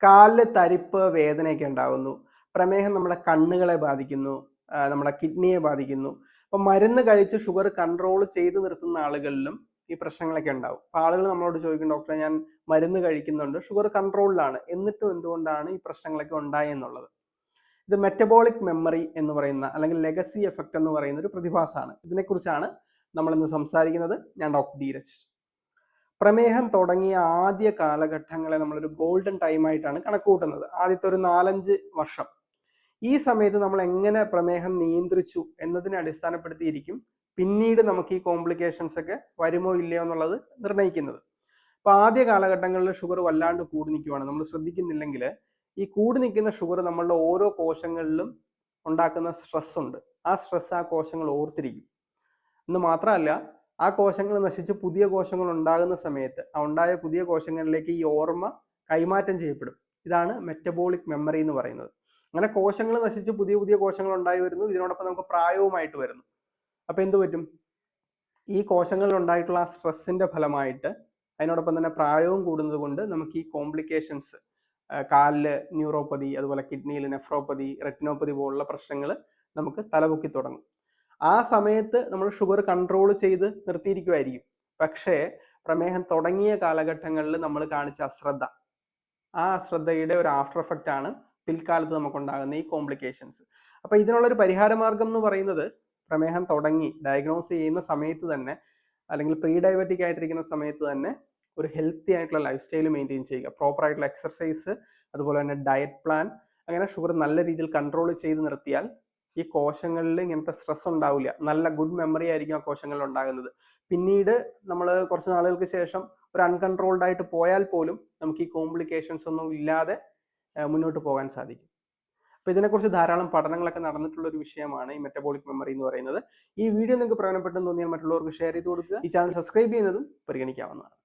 കാലില് തരിപ്പ്, വേദനയൊക്കെ ഉണ്ടാകുന്നു. പ്രമേഹം നമ്മുടെ കണ്ണുകളെ ബാധിക്കുന്നു, നമ്മുടെ കിഡ്നിയെ ബാധിക്കുന്നു. അപ്പോൾ മരുന്ന് കഴിച്ച് ഷുഗർ കൺട്രോൾ ചെയ്ത് നിർത്തുന്ന ആളുകളിലും ഈ പ്രശ്നങ്ങളൊക്കെ ഉണ്ടാവും. അപ്പോൾ ആളുകൾ നമ്മളോട് ചോദിക്കും, ഡോക്ടറെ ഞാൻ മരുന്ന് കഴിക്കുന്നുണ്ട്, ഷുഗർ കൺട്രോളിലാണ്, എന്നിട്ടും എന്തുകൊണ്ടാണ് ഈ പ്രശ്നങ്ങളൊക്കെ ഉണ്ടായെന്നുള്ളത്. ഇത് മെറ്റബോളിക് മെമ്മറി എന്ന് പറയുന്ന അല്ലെങ്കിൽ ലെഗസി എഫക്റ്റ് എന്ന് പറയുന്ന ഒരു പ്രതിഭാസമാണ്. ഇതിനെക്കുറിച്ചാണ് നമ്മൾ ഇന്ന് സംസാരിക്കുന്നത്. ഞാൻ ഡോക്ടർ ധീരജ്. പ്രമേഹം തുടങ്ങിയ ആദ്യ കാലഘട്ടങ്ങളെ നമ്മളൊരു ഗോൾഡൻ ടൈം ആയിട്ടാണ് കണക്കുകൂട്ടുന്നത്. ആദ്യത്തെ ഒരു 4-5 വർഷം. ഈ സമയത്ത് നമ്മൾ എങ്ങനെ പ്രമേഹം നിയന്ത്രിച്ചു എന്നതിനെ അടിസ്ഥാനപ്പെടുത്തിയിരിക്കും പിന്നീട് നമുക്ക് ഈ കോംപ്ലിക്കേഷൻസ് ഒക്കെ വരുമോ ഇല്ലയോ എന്നുള്ളത് നിർണ്ണയിക്കുന്നത്. അപ്പോൾ ആദ്യ കാലഘട്ടങ്ങളിൽ ഷുഗർ വല്ലാണ്ട് കൂടി നിൽക്കുവാണ്, നമ്മൾ ശ്രദ്ധിക്കുന്നില്ലെങ്കിൽ ഈ കൂടി നിൽക്കുന്ന ഷുഗർ നമ്മളുടെ ഓരോ കോശങ്ങളിലും ഉണ്ടാക്കുന്ന സ്ട്രെസ് ഉണ്ട്. ആ സ്ട്രെസ് ആ കോശങ്ങൾ ഓർത്തിരിക്കും. എന്ന് മാത്രമല്ല, ആ കോശങ്ങൾ നശിച്ച് പുതിയ കോശങ്ങൾ ഉണ്ടാകുന്ന സമയത്ത് ആ ഉണ്ടായ പുതിയ കോശങ്ങളിലേക്ക് ഈ ഓർമ്മ കൈമാറ്റം ചെയ്യപ്പെടും. ഇതാണ് മെറ്റബോളിക് മെമ്മറി എന്ന് പറയുന്നത്. അങ്ങനെ കോശങ്ങൾ നശിച്ച് പുതിയ പുതിയ കോശങ്ങൾ ഉണ്ടായി വരുന്നു. ഇതിനോടൊപ്പം നമുക്ക് പ്രായവുമായിട്ട് വരുന്നു. അപ്പോൾ എന്ത് പറ്റും? ഈ കോശങ്ങളിൽ ഉണ്ടായിട്ടുള്ള ആ സ്ട്രെസ്സിന്റെ ഫലമായിട്ട് അതിനോടൊപ്പം തന്നെ പ്രായവും കൂടുന്നത് കൊണ്ട് നമുക്ക് ഈ കോംപ്ലിക്കേഷൻസ്, കാലില് ന്യൂറോപ്പതി, അതുപോലെ കിഡ്നിയിൽ നെഫ്രോപ്പതി, റെറ്റിനോപ്പതി പോലുള്ള പ്രശ്നങ്ങൾ നമുക്ക് തലപൊക്കി തുടങ്ങും. ആ സമയത്ത് നമ്മൾ ഷുഗർ കൺട്രോൾ ചെയ്ത് നിർത്തിയിരിക്കുമായിരിക്കും. പക്ഷേ പ്രമേഹം തുടങ്ങിയ കാലഘട്ടങ്ങളിൽ നമ്മൾ കാണിച്ച അശ്രദ്ധ, ആ അശ്രദ്ധയുടെ ഒരു ആഫ്റ്റർ എഫക്റ്റ് ആണ് പിൽക്കാലത്ത് നമുക്കുണ്ടാകുന്ന ഈ കോംപ്ലിക്കേഷൻസ്. അപ്പോൾ ഇതിനുള്ളൊരു പരിഹാര മാർഗം എന്ന് പറയുന്നത്, പ്രമേഹം തുടങ്ങി ഡയഗ്നോസ് ചെയ്യുന്ന സമയത്ത് തന്നെ അല്ലെങ്കിൽ പ്രീ ഡയബറ്റിക് ആയിട്ടിരിക്കുന്ന സമയത്ത് തന്നെ ഒരു ഹെൽത്തി ആയിട്ടുള്ള ലൈഫ് സ്റ്റൈൽ മെയിൻറ്റെയിൻ ചെയ്യുക, പ്രോപ്പർ ആയിട്ടുള്ള എക്സർസൈസ്, അതുപോലെ തന്നെ ഡയറ്റ് പ്ലാൻ. അങ്ങനെ ഷുഗർ നല്ല രീതിയിൽ കൺട്രോൾ ചെയ്ത് നിർത്തിയാൽ ഈ കോശങ്ങളിൽ ഇങ്ങനത്തെ സ്ട്രെസ് ഉണ്ടാവില്ല. നല്ല ഗുഡ് മെമ്മറി ആയിരിക്കും ആ കോശങ്ങളിൽ ഉണ്ടാകുന്നത്. പിന്നീട് നമ്മൾ കുറച്ച് നാളുകൾക്ക് ശേഷം ഒരു അൺകൺട്രോൾഡ് ആയിട്ട് പോയാൽ പോലും നമുക്ക് ഈ കോംപ്ലിക്കേഷൻസ് ഒന്നും ഇല്ലാതെ മുന്നോട്ട് പോകാൻ സാധിക്കും. അപ്പോൾ ഇതിനെക്കുറിച്ച് ധാരാളം പഠനങ്ങളൊക്കെ നടന്നിട്ടുള്ള ഒരു വിഷയമാണ് ഈ മെറ്റബോളിക് മെമ്മറി എന്ന് പറയുന്നത്. ഈ വീഡിയോ നിങ്ങൾക്ക് പ്രയോജനപ്പെട്ടെന്ന് തോന്നിയാൽ മറ്റുള്ളവർക്ക് ഷെയർ ചെയ്ത് കൊടുക്കുക. ഈ ചാനൽ സബ്സ്ക്രൈബ് ചെയ്യുന്നതും പരിഗണിക്കാവുന്നതാണ്.